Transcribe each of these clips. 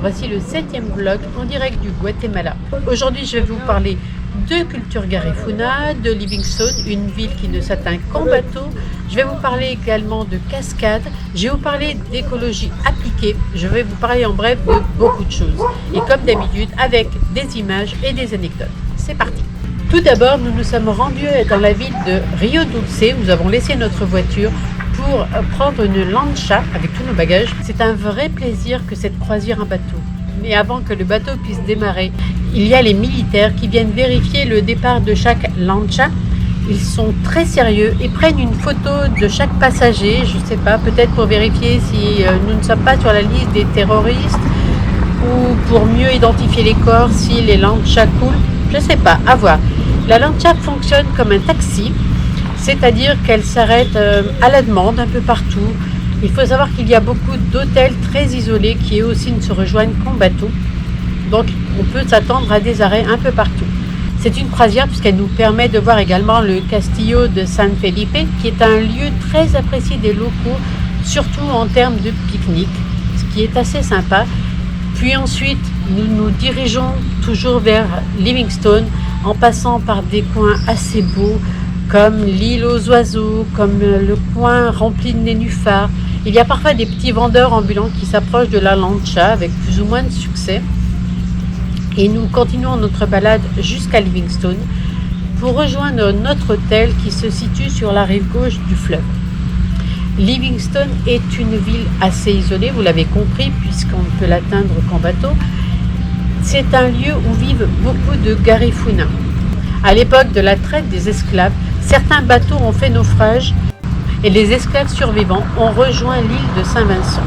voici le 7e vlog en direct du Guatemala. Aujourd'hui, je vais vous parler de culture Garifuna, de Livingstone, une ville qui ne s'atteint qu'en bateau. Je vais vous parler également de cascades. Je vais vous parler d'écologie appliquée. Je vais vous parler en bref de beaucoup de choses. Et comme d'habitude, avec des images et des anecdotes. C'est parti! Tout d'abord, nous nous sommes rendus dans la ville de Rio Dulce. Nous avons laissé notre voiture pour prendre une lancha avec tous nos bagages. C'est un vrai plaisir que cette croisière en bateau. Mais avant que le bateau puisse démarrer, il y a les militaires qui viennent vérifier le départ de chaque lancha. Ils sont très sérieux et prennent une photo de chaque passager, je ne sais pas, peut-être pour vérifier si nous ne sommes pas sur la liste des terroristes ou pour mieux identifier les corps si les lanchas coulent. Je ne sais pas, à voir. La lancha fonctionne comme un taxi, c'est-à-dire qu'elle s'arrête à la demande un peu partout. Il faut savoir qu'il y a beaucoup d'hôtels très isolés qui eux aussi ne se rejoignent qu'en bateau. Donc on peut s'attendre à des arrêts un peu partout. C'est une croisière puisqu'elle nous permet de voir également le Castillo de San Felipe, qui est un lieu très apprécié des locaux, surtout en termes de pique-nique, ce qui est assez sympa. Puis ensuite, nous nous dirigeons toujours vers Livingstone en passant par des coins assez beaux, comme l'île aux oiseaux, comme le coin rempli de nénuphars. Il y a parfois des petits vendeurs ambulants qui s'approchent de la lancha avec plus ou moins de succès. Et nous continuons notre balade jusqu'à Livingstone pour rejoindre notre hôtel qui se situe sur la rive gauche du fleuve. Livingstone est une ville assez isolée, vous l'avez compris, puisqu'on ne peut l'atteindre qu'en bateau. C'est un lieu où vivent beaucoup de Garifuna. À l'époque de la traite des esclaves, certains bateaux ont fait naufrage et les esclaves survivants ont rejoint l'île de Saint-Vincent.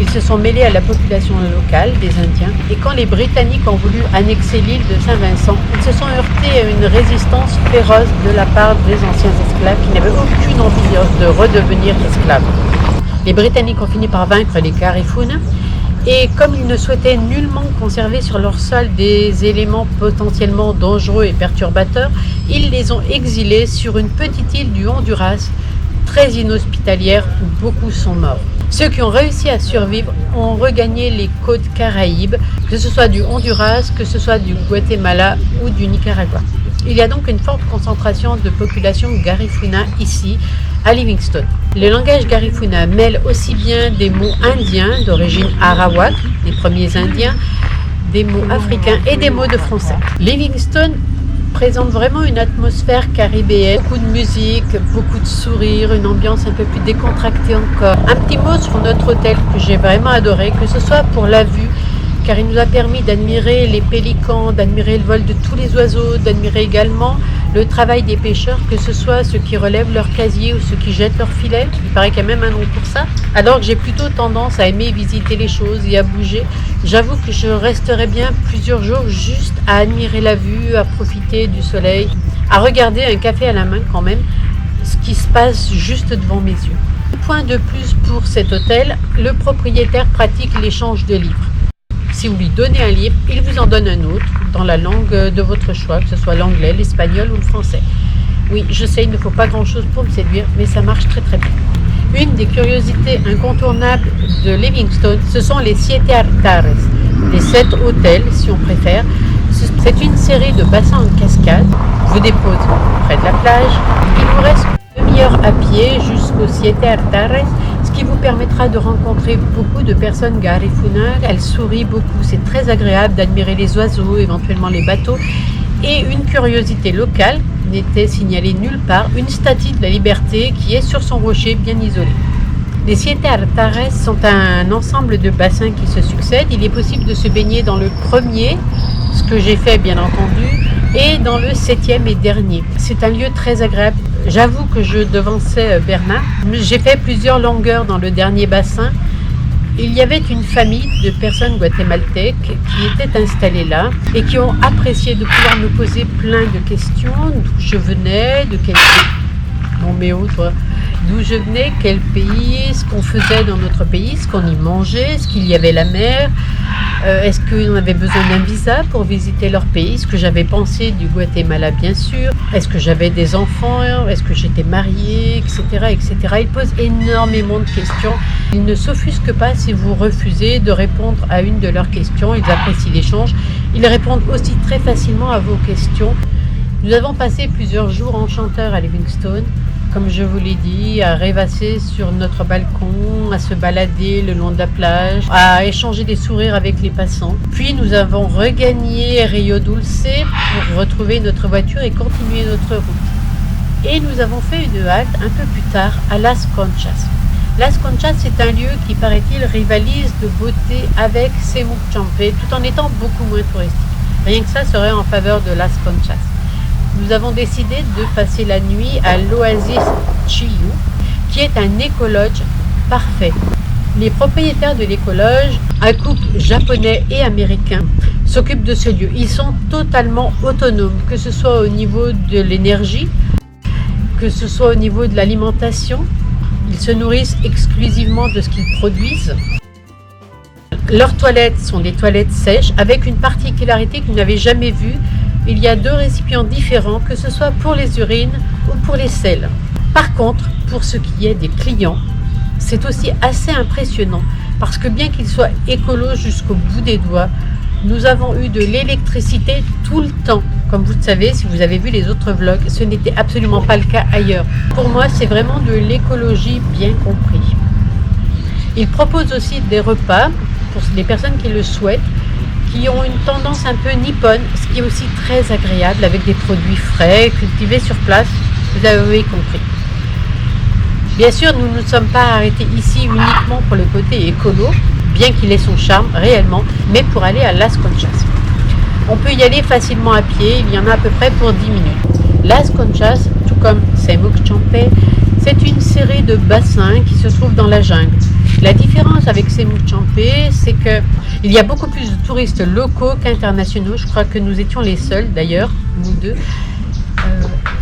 Ils se sont mêlés à la population locale des Indiens et quand les Britanniques ont voulu annexer l'île de Saint-Vincent, ils se sont heurtés à une résistance féroce de la part des anciens esclaves qui n'avaient aucune envie de redevenir esclaves. Les Britanniques ont fini par vaincre les Garifuna et comme ils ne souhaitaient nullement conserver sur leur sol des éléments potentiellement dangereux et perturbateurs, ils les ont exilés sur une petite île du Honduras, très inhospitalière où beaucoup sont morts. Ceux qui ont réussi à survivre ont regagné les côtes Caraïbes, que ce soit du Honduras, que ce soit du Guatemala ou du Nicaragua. Il y a donc une forte concentration de population Garifuna ici, à Livingstone. Le langage Garifuna mêle aussi bien des mots indiens d'origine arawak, les premiers indiens, des mots africains et des mots de français. Livingstone présente vraiment une atmosphère caribéenne, beaucoup de musique, beaucoup de sourires, une ambiance un peu plus décontractée encore. Un petit mot sur notre hôtel que j'ai vraiment adoré, que ce soit pour la vue, car il nous a permis d'admirer les pélicans, d'admirer le vol de tous les oiseaux, d'admirer également le travail des pêcheurs, que ce soit ceux qui relèvent leur casier ou ceux qui jettent leurs filets. Il paraît qu'il y a même un nom pour ça. Alors que j'ai plutôt tendance à aimer visiter les choses et à bouger, j'avoue que je resterai bien plusieurs jours juste à admirer la vue, à profiter du soleil, à regarder un café à la main quand même, ce qui se passe juste devant mes yeux. Point de plus pour cet hôtel, le propriétaire pratique l'échange de livres. Si vous lui donnez un livre, il vous en donne un autre dans la langue de votre choix, que ce soit l'anglais, l'espagnol ou le français. Oui, je sais, il ne faut pas grand-chose pour me séduire, mais ça marche très très bien. Une des curiosités incontournables de Livingstone, ce sont les Siete Altares, les 7 hôtels si on préfère. C'est une série de bassins en cascade, vous dépose près de la plage. Il vous reste une demi-heure à pied jusqu'aux Siete Altares, ce qui vous permettra de rencontrer beaucoup de personnes Garifuna. Elles sourient beaucoup, c'est très agréable d'admirer les oiseaux, éventuellement les bateaux. Et une curiosité locale n'était signalée nulle part, une statue de la liberté qui est sur son rocher bien isolé. Les Siete Altares sont un ensemble de bassins qui se succèdent. Il est possible de se baigner dans le premier, ce que j'ai fait bien entendu, et dans le 7e et dernier. C'est un lieu très agréable. J'avoue que je devançais Bernard. J'ai fait plusieurs longueurs dans le dernier bassin. Il y avait une famille de personnes guatémaltèques qui étaient installées là et qui ont apprécié de pouvoir me poser plein de questions, d'où je venais, de quel... Bon, mais où, toi ? d'où je venais, quel pays, ce qu'on faisait dans notre pays, ce qu'on y mangeait, est-ce qu'il y avait la mer, est-ce qu'on avait besoin d'un visa pour visiter leur pays, ce que j'avais pensé du Guatemala bien sûr, est-ce que j'avais des enfants, est-ce que j'étais mariée, etc., etc. Ils posent énormément de questions. Ils ne s'offusquent pas si vous refusez de répondre à une de leurs questions, ils apprécient l'échange. Ils répondent aussi très facilement à vos questions. Nous avons passé plusieurs jours enchanteurs à Livingstone, comme je vous l'ai dit, à rêvasser sur notre balcon, à se balader le long de la plage, à échanger des sourires avec les passants. Puis nous avons regagné Rio Dulce pour retrouver notre voiture et continuer notre route. Et nous avons fait une halte un peu plus tard à Las Conchas. Las Conchas, c'est un lieu qui, paraît-il, rivalise de beauté avec Semuc Champe, tout en étant beaucoup moins touristique. Rien que ça serait en faveur de Las Conchas. Nous avons décidé de passer la nuit à l'Oasis Chiyu, qui est un écologe parfait. Les propriétaires de l'écologe, un couple japonais et américain, s'occupent de ce lieu. Ils sont totalement autonomes, que ce soit au niveau de l'énergie, que ce soit au niveau de l'alimentation. Ils se nourrissent exclusivement de ce qu'ils produisent. Leurs toilettes sont des toilettes sèches, avec une particularité que vous n'avez jamais vue. Il y a 2 récipients différents, que ce soit pour les urines ou pour les selles. Par contre, pour ce qui est des clients, c'est aussi assez impressionnant parce que bien qu'ils soient écolos jusqu'au bout des doigts, nous avons eu de l'électricité tout le temps. Comme vous le savez, si vous avez vu les autres vlogs, ce n'était absolument pas le cas ailleurs. Pour moi, c'est vraiment de l'écologie bien compris. Ils proposent aussi des repas pour les personnes qui le souhaitent, qui ont une tendance un peu nippone, ce qui est aussi très agréable avec des produits frais, cultivés sur place, vous avez compris. Bien sûr, nous ne nous sommes pas arrêtés ici uniquement pour le côté écolo, bien qu'il ait son charme réellement, mais pour aller à Las Conchas. On peut y aller facilement à pied, il y en a à peu près pour 10 minutes. Las Conchas, tout comme Semuc Champe, c'est une série de bassins qui se trouvent dans la jungle. La différence avec Semuc Champe, c'est qu'il y a beaucoup plus de touristes locaux qu'internationaux. Je crois que nous étions les seuls d'ailleurs, nous deux.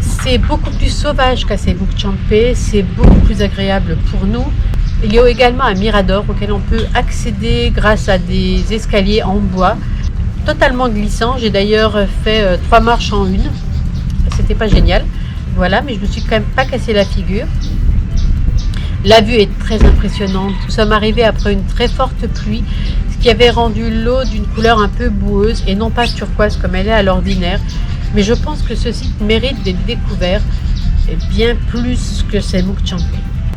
C'est beaucoup plus sauvage qu'à Semuc Champe, c'est beaucoup plus agréable pour nous. Il y a également un mirador auquel on peut accéder grâce à des escaliers en bois, totalement glissants. J'ai d'ailleurs fait 3 marches en une. C'était pas génial. Voilà, mais je me suis quand même pas cassé la figure. La vue est très impressionnante. Nous sommes arrivés après une très forte pluie, ce qui avait rendu l'eau d'une couleur un peu boueuse et non pas turquoise comme elle est à l'ordinaire. Mais je pense que ce site mérite d'être découvert bien plus que Semuc Champe.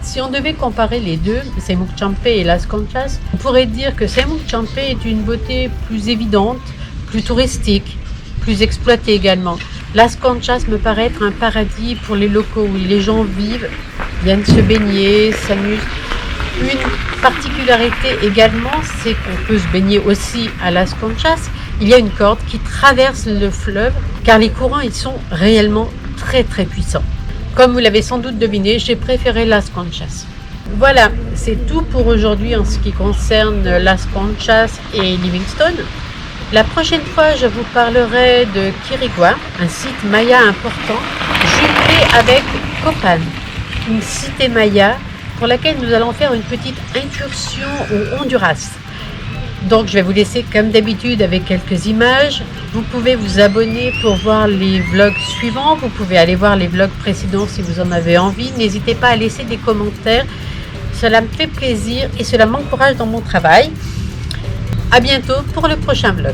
Si on devait comparer les deux, Semuc Champe et Las Conchas, on pourrait dire que Semuc Champe est une beauté plus évidente, plus touristique, plus exploitée également. Las Conchas me paraît être un paradis pour les locaux où les gens vivent, viennent se baigner, s'amusent. Une particularité également, c'est qu'on peut se baigner aussi à Las Conchas. Il y a une corde qui traverse le fleuve car les courants ils sont réellement très très puissants. Comme vous l'avez sans doute deviné, j'ai préféré Las Conchas. Voilà, c'est tout pour aujourd'hui en ce qui concerne Las Conchas et Livingstone. La prochaine fois, je vous parlerai de Quirigua, un site maya important, jumelé avec Copan, une cité maya pour laquelle nous allons faire une petite incursion au Honduras. Donc je vais vous laisser comme d'habitude avec quelques images. Vous pouvez vous abonner pour voir les vlogs suivants. Vous pouvez aller voir les vlogs précédents si vous en avez envie. N'hésitez pas à laisser des commentaires. Cela me fait plaisir et cela m'encourage dans mon travail. À bientôt pour le prochain vlog.